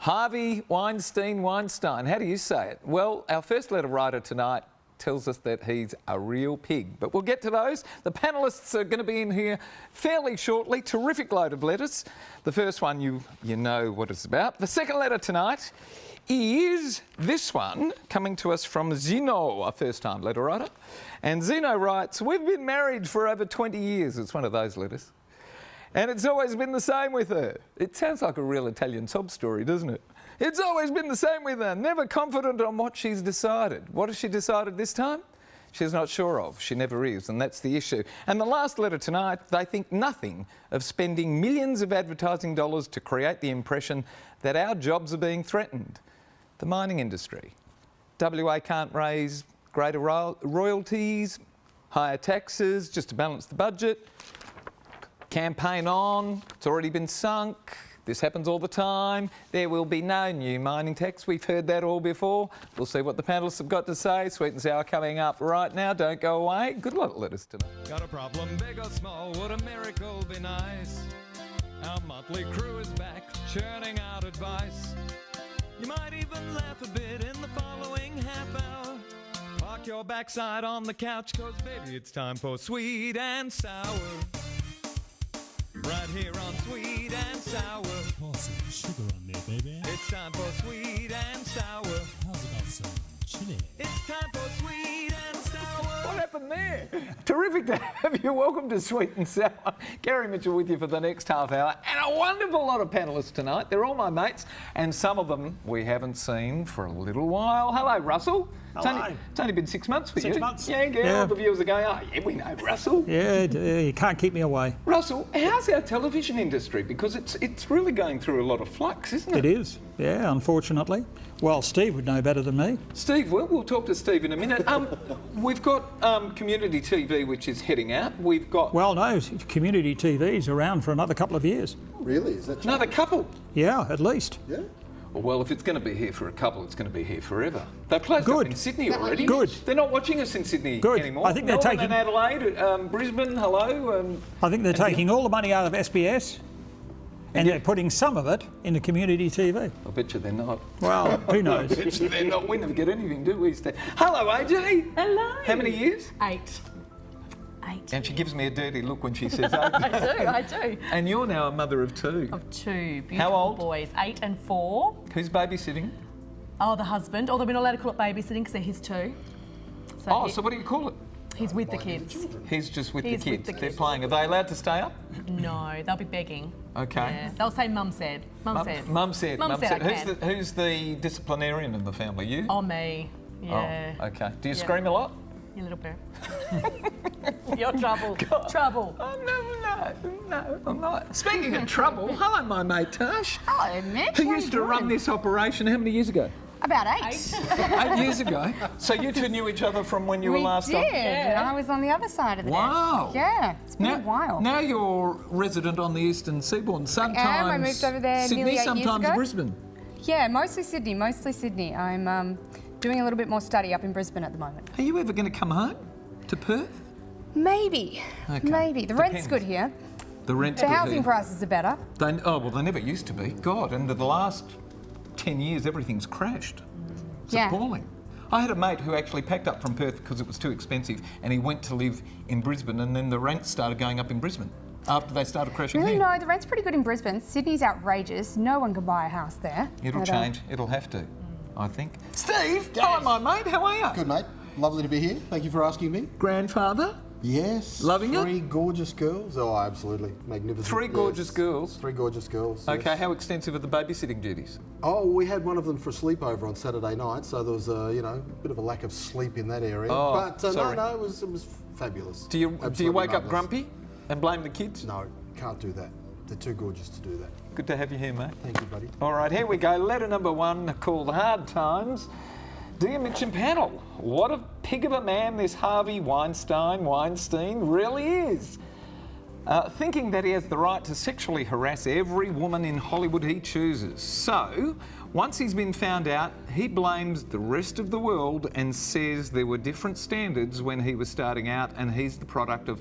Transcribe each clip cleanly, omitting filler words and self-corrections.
Harvey Weistein. How do you say it? Well, our first letter writer tonight tells us that he's a real pig. But we'll get to those. The panellists are going to be in here fairly shortly. Terrific load of letters. The first one, you know what it's about. The second letter tonight is this one, coming to us from Zeno, a first-time letter writer. And Zeno writes, "We've been married for over 20 years. It's one of those letters. And it's always been the same with her. It sounds like a real Italian sob story, doesn't it? It's always been the same with her, never confident on what she's decided. What has she decided this time? She's not sure of. She never is, and that's the issue. And the last letter tonight, they think nothing of spending millions of advertising dollars to create the impression that our jobs are being threatened. The mining industry. WA can't raise greater royalties, higher taxes, just to balance the budget. Campaign on, it's already been sunk. This happens all the time. There will be no new mining tax. We've heard that all before. We'll see what the panellists have got to say. Sweet and sour coming up right now. Don't go away. Good luck, letters tonight. Got a problem, big or small, would a miracle be nice? Our motley crew is back, churning out advice. You might even laugh a bit in the following half hour. Park your backside on the couch, cause baby it's time for Sweet and Sour. Right here on Sweet and Sour. Pour some sugar on there, baby. It's time for Sweet and Sour. How's about some chili? It's time for Sweet and Sour. What happened there? Terrific to have you. Welcome to Sweet and Sour. Gary Mitchell with you for the next half hour. And a wonderful lot of panellists tonight. They're all my mates. And some of them we haven't seen for a little while. Hello, Russell. Hello. It's only been 6 months for you. 6 months. Yeah. All the viewers are going, oh, yeah, we know Russell. Yeah, you can't keep me away. Russell, how's our television industry? Because it's really going through a lot of flux, isn't it? It is, yeah, unfortunately. Well, Steve would know better than me. Steve, we'll talk to Steve in a minute. We've got community TV, which is heading out. We've got... Well, no, community TV's around for another couple of years. Really? Is that Another couple? Yeah, at least. Yeah. Well, if it's going to be here for a couple, it's going to be here forever. They've closed up in Sydney already. Good. They're not watching us in Sydney anymore. I think they're Melbourne taking... and Adelaide, Brisbane, hello. I think they're taking all the money out of SBS and they're putting some of it into community TV. I bet you they're not. Well, who knows? I bet you they're not. We never get anything, do we, Steve? Hello, AJ. Hello. How many years? 8. And she gives me a dirty look when she says 8. I do. And you're now a mother of 2. Of 2 beautiful How old? boys, 8 and 4. Who's babysitting? Oh, the husband. Although we're not allowed to call it babysitting because they're his 2. So So what do you call it? he's with the kids. He's just with He's the with kids. the They're kids. playing. Are they allowed to stay up? No, they'll be begging. Okay. Yeah. They'll say mum said. Mum said. Mum said. Mum said I can. Who's the disciplinarian in the family? You? Oh, me. Yeah. Oh, okay. Do you Yeah. scream a lot? You little bit. You're trouble. Trouble. Oh, no, I'm not. Speaking of trouble, hello, my mate Tash. Hello, Mitch. Who How used you to run doing? this operation how many years ago? About 8. 8 years ago. So you two knew each other from when you were We last did. on? And I was on the other side of the Wow. desk. Yeah, it's been a while. Now you're resident on the eastern seabourne. Sometimes I moved over there Sydney, nearly 8 years sometimes ago. Brisbane. Yeah, mostly Sydney. I'm doing a little bit more study up in Brisbane at the moment. Are you ever going to come home to Perth? Maybe. Okay. Maybe. The rent's Depends. good here. The rent's The good housing here. prices are better. They never used to be. God, and in the last 10 years, everything's crashed. It's Yeah. appalling. I had a mate who actually packed up from Perth because it was too expensive, and he went to live in Brisbane, and then the rent started going up in Brisbane after they started crashing Really, here. no, the rent's pretty good in Brisbane. Sydney's outrageous. No one can buy a house there. It'll But, change. It'll have to, I think. Steve, hello, my mate. How are you? Good, mate. Lovely to be here. Thank you for asking me. Grandfather? Yes. Loving it? 3 gorgeous girls. Oh, absolutely. Magnificent. 3 Yes. gorgeous girls. 3 gorgeous girls. Okay, yes. how extensive are the babysitting duties? Oh, we had one of them for a sleepover on Saturday night, so there was a bit of a lack of sleep in that area. Oh, but sorry. no, it was fabulous. Do you Absolutely wake up marvellous. grumpy and blame the kids? No, can't do that. They're too gorgeous to do that. Good to have you here, mate. Thank you, buddy. All right, here we go. Letter number 1 called Hard Times. Dear Mitch and panel, what a pig of a man this Harvey Weistein really is. Thinking that he has the right to sexually harass every woman in Hollywood he chooses. So, once he's been found out, he blames the rest of the world and says there were different standards when he was starting out and he's the product of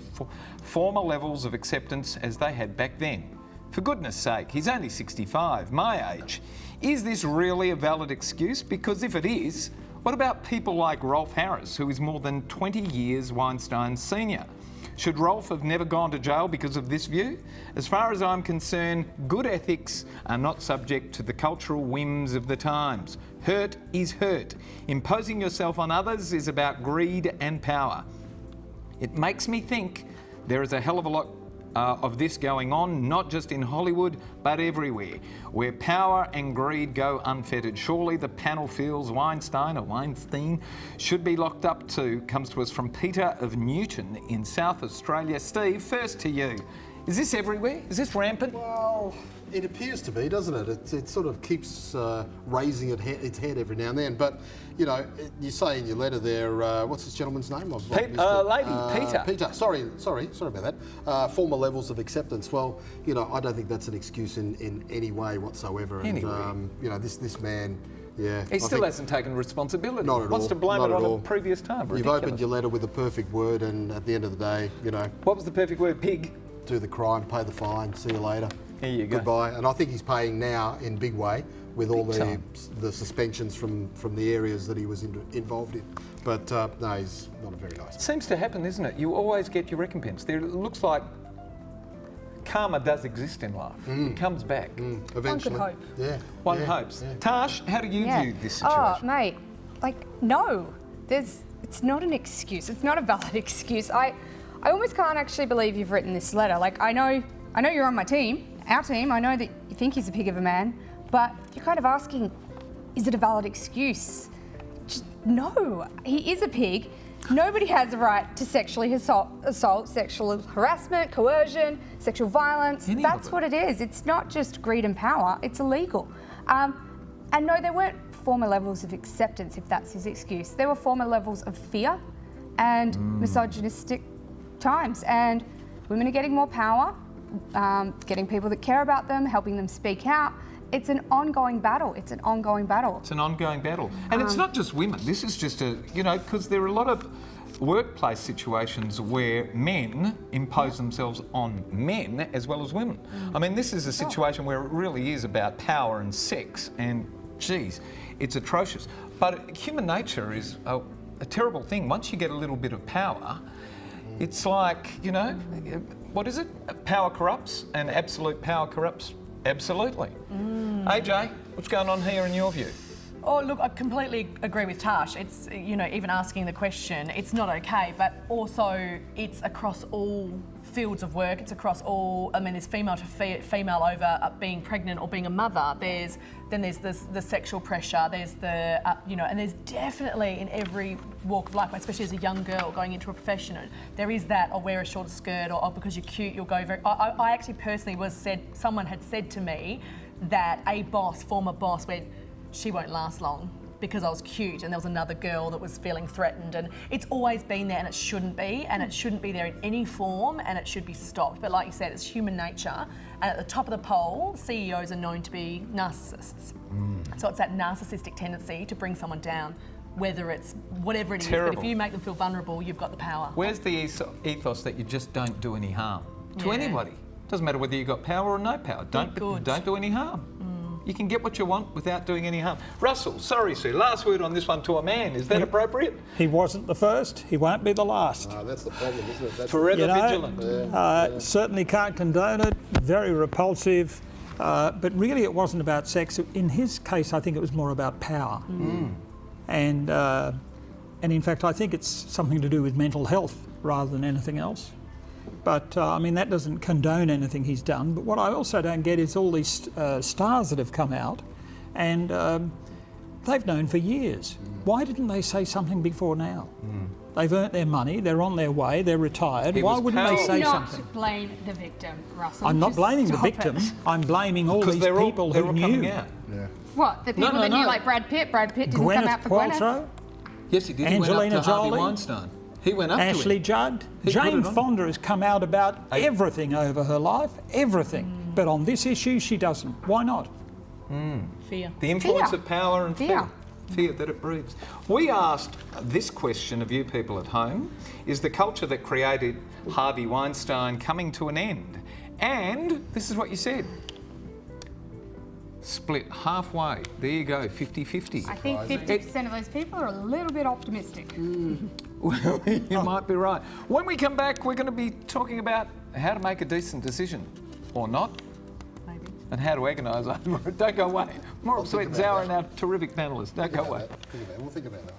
former levels of acceptance as they had back then. For goodness sake, he's only 65, my age. Is this really a valid excuse? Because if it is, what about people like Rolf Harris, who is more than 20 years Weinstein's senior? Should Rolf have never gone to jail because of this view? As far as I'm concerned, good ethics are not subject to the cultural whims of the times. Hurt is hurt. Imposing yourself on others is about greed and power. It makes me think there is a hell of a lot of this going on, not just in Hollywood, but everywhere, where power and greed go unfettered. Surely the panel feels Weinstein should be locked up too. Comes to us from Peter of Newton in South Australia. Steve, first to you. Is this everywhere? Is this rampant? Well, it appears to be, doesn't it? It sort of keeps raising its head every now and then. But, you know, you say in your letter there, what's this gentleman's name? Peter. Peter, sorry about that. Former levels of acceptance. Well, you know, I don't think that's an excuse in any way whatsoever. And, you know, this man... Yeah, he still hasn't taken responsibility. Not at all. Wants to blame it on a previous time. You've opened your letter with the perfect word, and at the end of the day, you know... What was the perfect word? Pig? Do the crime, pay the fine, see you later. There you go. Goodbye. And I think he's paying now in big way with all the suspensions from the areas that he was involved in. But no, he's not a very nice man. Seems to happen, isn't it? You always get your recompense. It looks like karma does exist in life. It comes back. Eventually. One could hope. Yeah. One hopes. Yeah. Tash, how do you view this situation? Oh, mate, like, no. It's not an excuse. It's not a valid excuse. I almost can't actually believe you've written this letter. Like, I know you're on my team, our team. I know that you think he's a pig of a man, but you're kind of asking, is it a valid excuse? Just, no, he is a pig. Nobody has a right to sexually assault, sexual harassment, coercion, sexual violence. That's what it is. It's not just greed and power, it's illegal. And no, there weren't former levels of acceptance, if that's his excuse. There were former levels of fear and misogynistic times, and women are getting more power, getting people that care about them, helping them speak out. It's an ongoing battle. It's an ongoing battle. It's an ongoing battle. And it's not just women. This is just because there are a lot of workplace situations where men impose themselves on men as well as women. I mean, this is a situation where it really is about power and sex, and geez, it's atrocious. But human nature is a terrible thing. Once you get a little bit of power, it's like, what is it? Power corrupts, and absolute power corrupts absolutely. AJ, what's going on here in your view? Oh, look, I completely agree with Tash. It's, even asking the question, it's not okay, but also it's across all fields of work. It's across all, there's female to female over being pregnant or being a mother. There's the sexual pressure. There's the, and there's definitely in every walk of life, especially as a young girl going into a profession, there is that, or wear a shorter skirt, or because you're cute, you'll go very... I actually personally someone had said to me that a former boss, went, she won't last long because I was cute, and there was another girl that was feeling threatened, and it's always been there, and it shouldn't be, there in any form, and it should be stopped. But like you said, it's human nature, and at the top of the poll, CEOs are known to be narcissists. So it's that narcissistic tendency to bring someone down, whether it's whatever it is. But if you make them feel vulnerable, you've got the power. Where's the ethos that you just don't do any harm to anybody? Doesn't matter whether you've got power or no power. Don't do any harm. You can get what you want without doing any harm. Russell, sorry, Sue, last word on this one to a man. Is that appropriate? He wasn't the first, he won't be the last. That's the problem, isn't it? That's Forever vigilant. Certainly can't condone it, very repulsive, but really it wasn't about sex. In his case, I think it was more about power. And in fact, I think it's something to do with mental health rather than anything else. But, that doesn't condone anything he's done. But what I also don't get is all these stars that have come out, and they've known for years. Why didn't they say something before now? They've earned their money, they're on their way, they're retired. Why wouldn't they say something? Not blame the victim, Russell. I'm not blaming the victim. I'm blaming all these people who knew. Yeah. What, the people that knew, like Brad Pitt? Brad Pitt didn't come out for Gwyneth? Yes, he did. Angelina he went up to Harvey Jolie. Weinstein. He went up to him. Ashley Judd. He put Jane it on. Fonda has come out about everything over her life, everything. But on this issue, she doesn't. Why not? Fear. The influence Fear. of power and Fear. Fear that it breeds. We asked this question of you people at home: is the culture that created Harvey Weinstein coming to an end? And this is what you said. split halfway. There you go, 50-50. I think 50% of those people are a little bit optimistic. Well, you might be right. When we come back, we're going to be talking about how to make a decent decision, or not, Maybe. and how to agonise over it. Don't go away. More of Sweet and Sour and our terrific panellists. Don't go away. We'll think about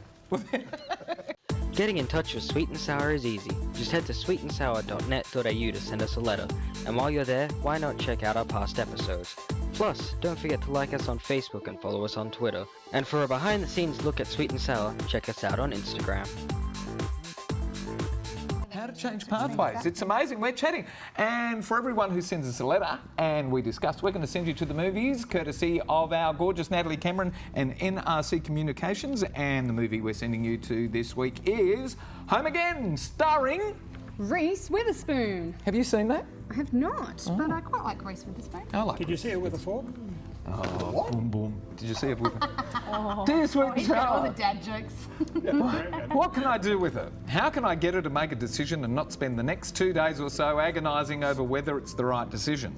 that. Getting in touch with Sweet and Sour is easy. Just head to sweetandsour.net.au to send us a letter. And while you're there, why not check out our past episodes? Plus, don't forget to like us on Facebook and follow us on Twitter. And for a behind-the-scenes look at Sweet and Sour, check us out on Instagram. How to change pathways. It's amazing. We're chatting. And for everyone who sends us a letter and we discuss, we're going to send you to the movies, courtesy of our gorgeous Natalie Cameron and NRC Communications. And the movie we're sending you to this week is Home Again, starring... Reese Witherspoon. Have you seen that? I have not, but I quite like Reese Witherspoon. I like Did you see it with a fork? Oh, boom, boom. Did you see it with Dear Sweet and He's got all the Sour, dad jokes. what can I do with her? How can I get her to make a decision and not spend the next 2 days or so agonising over whether it's the right decision?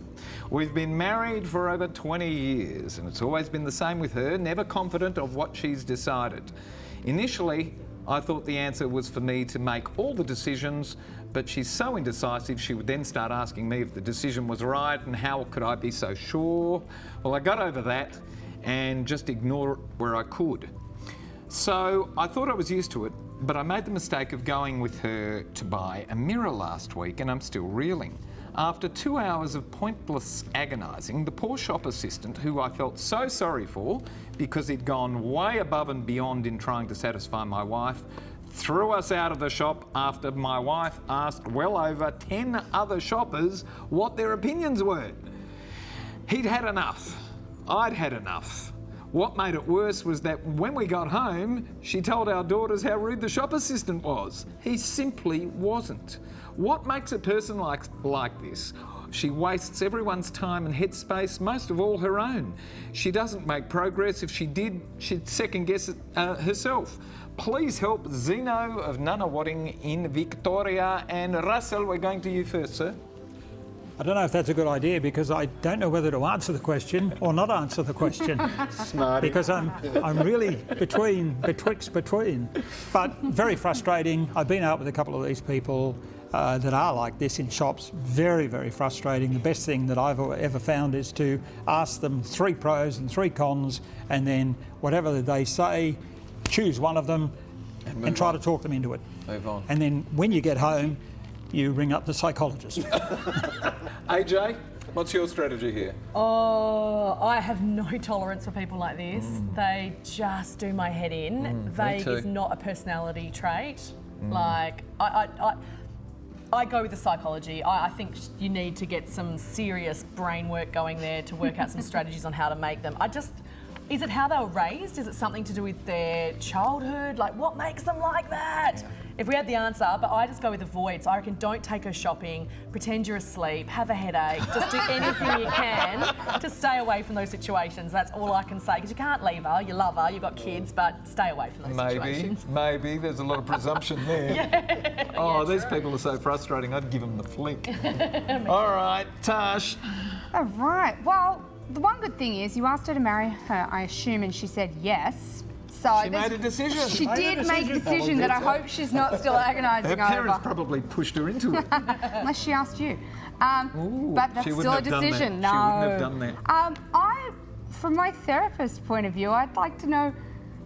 We've been married for over 20 years and it's always been the same with her, never confident of what she's decided. Initially, I thought the answer was for me to make all the decisions, but she's so indecisive she would then start asking me if the decision was right and how could I be so sure. Well, I got over that and just ignored it where I could. So I thought I was used to it, but I made the mistake of going with her to buy a mirror last week and I'm still reeling. After 2 hours of pointless agonising, the poor shop assistant, who I felt so sorry for because he'd gone way above and beyond in trying to satisfy my wife, threw us out of the shop after my wife asked well over 10 other shoppers what their opinions were. He'd had enough. I'd had enough. What made it worse was that when we got home, she told our daughters how rude the shop assistant was. He simply wasn't. What makes a person like this? She wastes everyone's time and headspace, most of all her own. She doesn't make progress. If she did, she'd second guess it herself. Please help Zeno of Nunawading in Victoria. And Russell, we're going to you first, sir. I don't know if that's a good idea because I don't know whether to answer the question or not answer the question. Smarty. Because I'm really between. But very frustrating. I've been out with a couple of these people that are like this in shops. Very, very frustrating. The best thing that I've ever found is to ask them 3 pros and 3 cons, and then whatever they say, choose one of them and try to talk them into it. Move on. And then when you get home, you ring up the psychologist. AJ, what's your strategy here? Oh, I have no tolerance for people like this. They just do my head in. Vague too. is not a personality trait. Like, I go with the psychology. I think you need to get some serious brain work going there to work out some strategies on how to make them. Is it how they were raised? Is it something to do with their childhood? Like, what makes them like that? Yeah. If we had the answer, but I just go with avoid. So I reckon don't take her shopping, pretend you're asleep, have a headache, just do anything you can to stay away from those situations. That's all I can say, because you can't leave her, you love her, you've got kids, but stay away from those situations. Maybe. There's a lot of presumption there. These people are so frustrating, I'd give them the flick. All right, Tash. All right. Well, the one good thing is you asked her to marry her, I assume, and she said yes. So She made a decision. She did make a decision that I hope she's not still agonising over. Her parents probably pushed her into it. Unless she asked you. But that's still a decision. No. She wouldn't have done that. From my therapist's point of view, I'd like to know,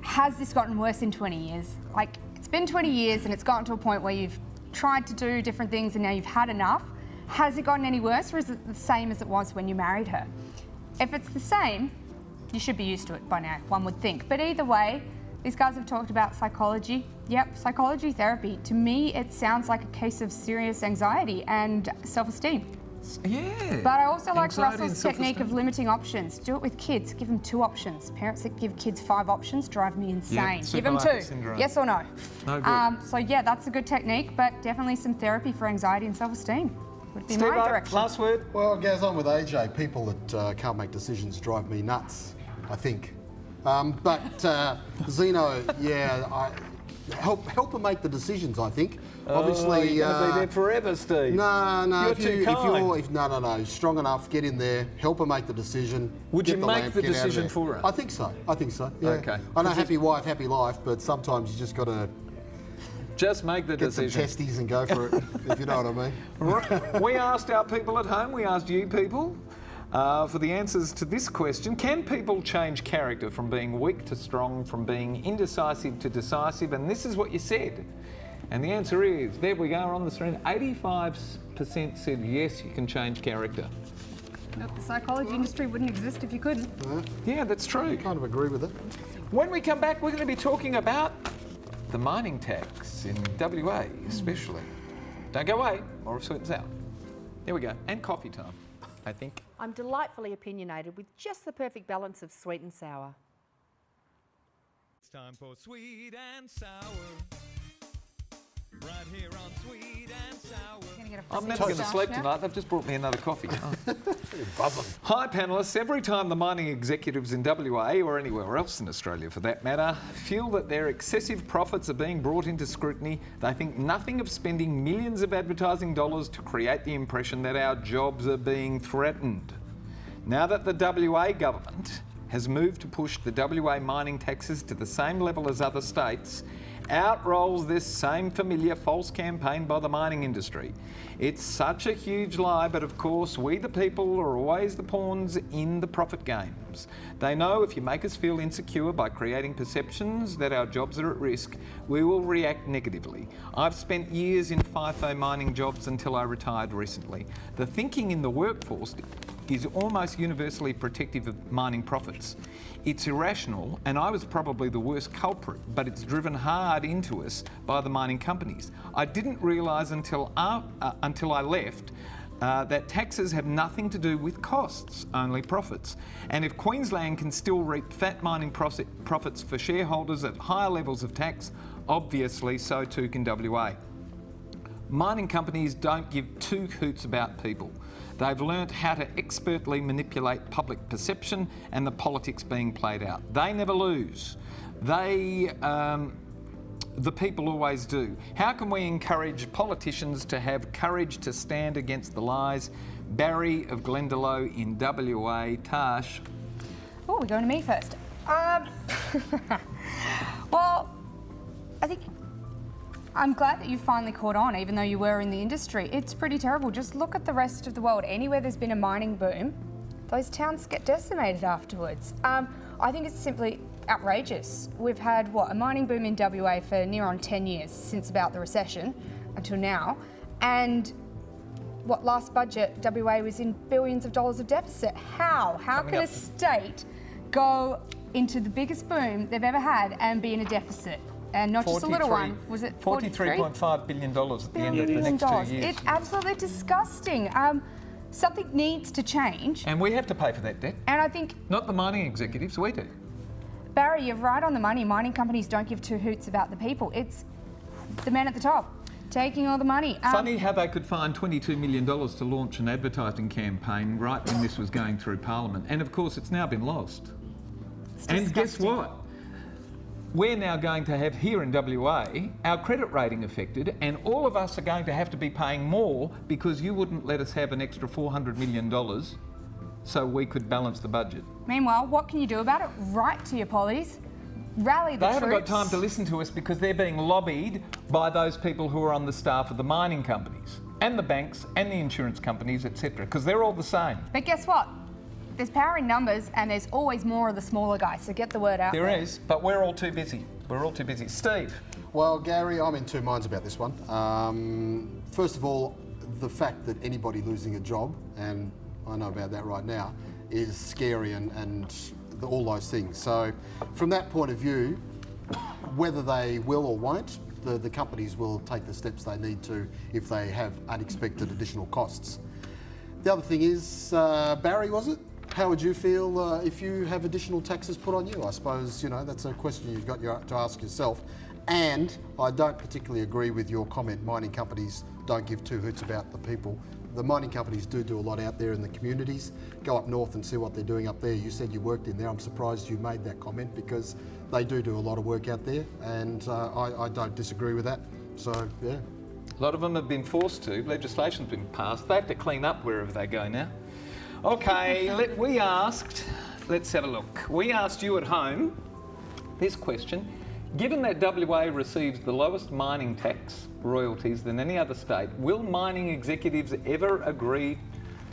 has this gotten worse in 20 years? Like, it's been 20 years and it's gotten to a point where you've tried to do different things and now you've had enough. Has it gotten any worse, or is it the same as it was when you married her? If it's the same, you should be used to it by now, one would think. But either way, these guys have talked about psychology. Yep, psychology therapy. To me, it sounds like a case of serious anxiety and self-esteem. Yeah. But I also like Anxiety Russell's and technique of self-esteem. limiting options. Do it with kids. Give them 2 options. Parents that give kids 5 options drive me insane. Give them 2. supermarket syndrome. Yes or no? No good. So yeah, that's a good technique, but definitely some therapy for anxiety and self-esteem would be my direction. Last word. Well, it goes on with AJ. People that can't make decisions drive me nuts, I think. But Zeno, yeah, help them make the decisions. I think. Oh, Obviously, you're going to be there forever, Steve. No. You're If too kind. no, strong enough, get in there, help them make the decision. Would get you the make lamp, the get out of decision there. for her? I think so. Yeah. Okay. I know happy wife, happy life, but sometimes you just got to Just make the get some decision. testes and go for it, if you know what I mean. We asked our people at home, we asked you people, for the answers to this question. Can people change character from being weak to strong, from being indecisive to decisive? And this is what you said. And the answer is, there we go on the screen, 85% said yes, you can change character. Look, the psychology industry wouldn't exist if you couldn't. Yeah, that's true. I kind of agree with it. When we come back, we're going to be talking about the mining tax in WA especially. Don't go away, more of Sweet and Sour. There we go, and coffee time, I think. I'm delightfully opinionated with just the perfect balance of sweet and sour. It's time for Sweet and Sour. Right here on Sweet and Sour. I'm never going to sleep tonight. They've just brought me another coffee. Buzzing. Hi, panellists. Every time the mining executives in WA, or anywhere else in Australia for that matter, feel that their excessive profits are being brought into scrutiny, they think nothing of spending millions of advertising dollars to create the impression that our jobs are being threatened. Now that the WA government has moved to push the WA mining taxes to the same level as other states, out rolls this same familiar false campaign by the mining industry. It's such a huge lie, but of course we the people are always the pawns in the profit games. They know if you make us feel insecure by creating perceptions that our jobs are at risk, we will react negatively. I've spent years in FIFO mining jobs until I retired recently. The thinking in the workforce is almost universally protective of mining profits. It's irrational, and I was probably the worst culprit, but it's driven hard into us by the mining companies. I didn't realise until I left that taxes have nothing to do with costs, only profits. And if Queensland can still reap fat mining profits for shareholders at higher levels of tax, obviously so too can WA. Mining companies don't give two hoots about people. They've learnt how to expertly manipulate public perception and the politics being played out. They never lose. The people always do. How can we encourage politicians to have courage to stand against the lies? Barry of Glendalough in WA. Tash. Oh, we're going to me first. Well, I think I'm glad that you finally caught on, even though you were in the industry. It's pretty terrible. Just look at the rest of the world. Anywhere there's been a mining boom, those towns get decimated afterwards. I think it's simply outrageous. We've had, a mining boom in WA for near on 10 years, since about the recession until now. And last budget, WA was in billions of dollars of deficit. How? How can a state go into the biggest boom they've ever had and be in a deficit? And not just a little one. Was it $43.5 billion at the end of the next 2 years. It's absolutely disgusting. Something needs to change. And we have to pay for that debt. And I think... Not the mining executives, we do. Barry, you're right on the money. Mining companies don't give two hoots about the people. It's the men at the top taking all the money. Funny how they could find $22 million to launch an advertising campaign right when this was going through Parliament. And of course, it's now been lost. And guess what? We're now going to have here in WA our credit rating affected, and all of us are going to have to be paying more because you wouldn't let us have an extra $400 million so we could balance the budget. Meanwhile, what can you do about it? Write to your pollies, rally the troops. They haven't got time to listen to us because they're being lobbied by those people who are on the staff of the mining companies and the banks and the insurance companies, etc., because they're all the same. But guess what? There's power in numbers, and there's always more of the smaller guys, so get the word out there. There is, but we're all too busy. We're all too busy. Steve? Well, Gary, I'm in two minds about this one. First of all, the fact that anybody losing a job, and I know about that right now, is scary and all those things. So from that point of view, whether they will or won't, the companies will take the steps they need to if they have unexpected additional costs. The other thing is, Barry, was it? How would you feel if you have additional taxes put on you? I suppose, that's a question you've got to ask yourself. And I don't particularly agree with your comment, mining companies don't give two hoots about the people. the mining companies do a lot out there in the communities. Go up north and see what they're doing up there. You said you worked in there. I'm surprised you made that comment because they do a lot of work out there, and I don't disagree with that. So, yeah. A lot of them have been forced to. Legislation's been passed. They have to clean up wherever they go now. Okay, let's have a look. We asked you at home this question. Given that WA receives the lowest mining tax royalties than any other state, will mining executives ever agree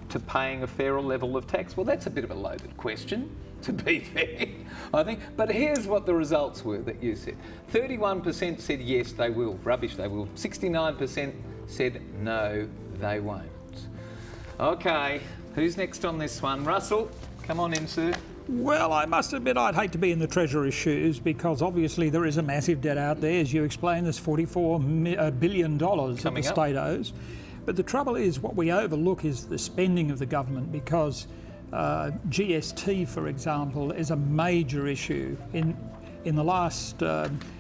to paying a fairer level of tax? Well, that's a bit of a loaded question, to be fair, I think. But here's what the results were that you said. 31% said yes, they will. Rubbish, they will. 69% said no, they won't. Okay, who's next on this one? Russell, come on in, sir. Well, I must admit I'd hate to be in the Treasurer's shoes because obviously there is a massive debt out there. As you explained, there's $44 billion that the state owes. But the trouble is what we overlook is the spending of the government because GST, for example, is a major issue. In the last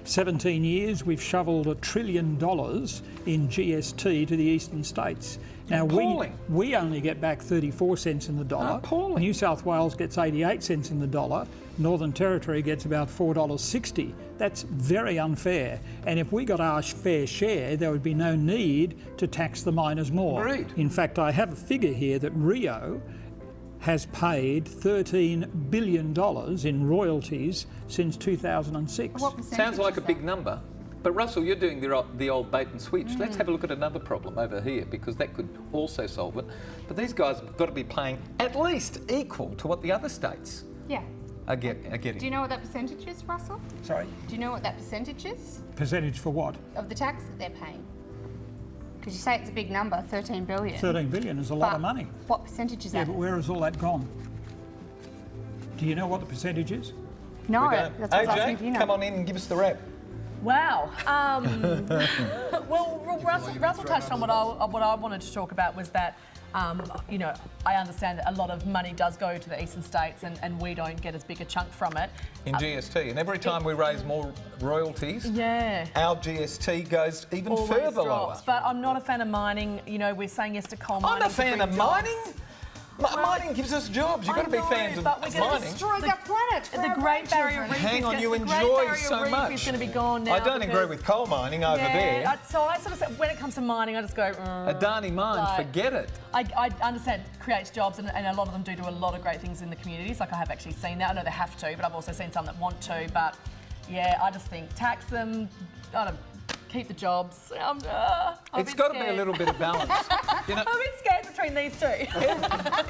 17 years, we've shoveled $1 trillion in GST to the eastern states. Now, we only get back 34 cents in the dollar. Appalling. New South Wales gets 88 cents in the dollar. Northern Territory gets about $4.60. That's very unfair. And if we got our fair share, there would be no need to tax the miners more. Agreed. In fact, I have a figure here that Rio has paid $13 billion in royalties since 2006. Sounds like a big number. But Russell, you're doing the old bait and switch. Let's have a look at another problem over here because that could also solve it. But these guys have got to be paying at least equal to what the other states Yeah. are getting. Do you know what that percentage is, Russell? Sorry? Do you know what that percentage is Percentage for what? of the tax that they're paying? Because you say it's a big number, 13 billion. 13 billion is a lot of But money. What percentage is Yeah, that? but where has all that gone? Do you know what the percentage is? No, We don't. that's what I was asking. Do you AJ, know? come on in and give us the rap. Wow. Well, Russell touched on what I wanted to talk about was that, you know, I understand that a lot of money does go to the eastern states and we don't get as big a chunk from it. In GST, and every time we raise more royalties, Yeah. our GST goes even Always further lower. drops. But I'm not a fan of mining. You know, we're saying yes to coal mining. I'm a fan to bring of jobs. mining. Mining gives us jobs. You've got to be I know, fans but of we're gonna mining. Destroys our planet. for The our Great Barrier grandchildren. Reef Hang is on, gonna- you the Great enjoy Barrier so Reef much. is going to be gone now. I don't agree because- with coal mining over Yeah, there. so I sort of say, when it comes to mining, I just go. Adani mines, like- forget it. I understand it creates jobs and a lot of them do a lot of great things in the communities. Like I have actually seen that. I know they have to, but I've also seen some that want to. But yeah, I just think tax them. I don't keep the jobs. It's got to be a little bit of balance. You know, I'm a bit scared between these two.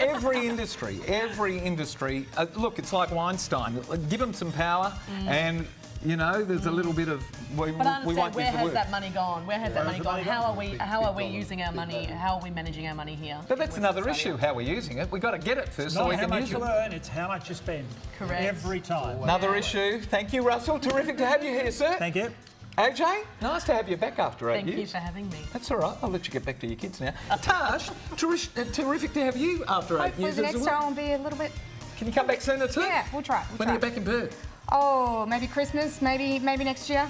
every industry. Look, it's like Weinstein. Give them some power, and you know, there's a little bit of. We But I won't understand, where use the has word. that money gone? Where has that money gone? How are we using our money? How are we managing our money here? But that's in another Western issue. How we're using it. We've got to get it first, so Not we how can much use it. you earn, it's how much you spend. Correct. Every time. Another issue. Thank you, Russell. Terrific to have you here, sir. Thank you. AJ, nice to have you back after 8 Thank years. you for having me. That's all right. I'll let you get back to your kids now. Tash, terrific to have you after 8 Hopefully years the as next well. time will be a little bit. Can you come back sooner too? Yeah, we'll try. When are you back in Perth? Oh, maybe Christmas, maybe next year.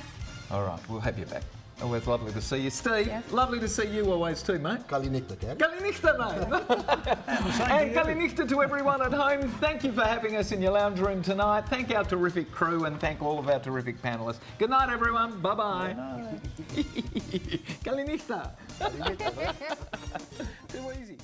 All right, we'll have you back. Always lovely to see you. Steve, Yes. lovely to see you always too, mate. Kalinichta, Cam. Kalinichta, mate. And Kalinichta to everyone at home. Thank you for having us in your lounge room tonight. Thank our terrific crew and thank all of our terrific panellists. Good night, everyone. Bye-bye. Kalinichta. Too easy.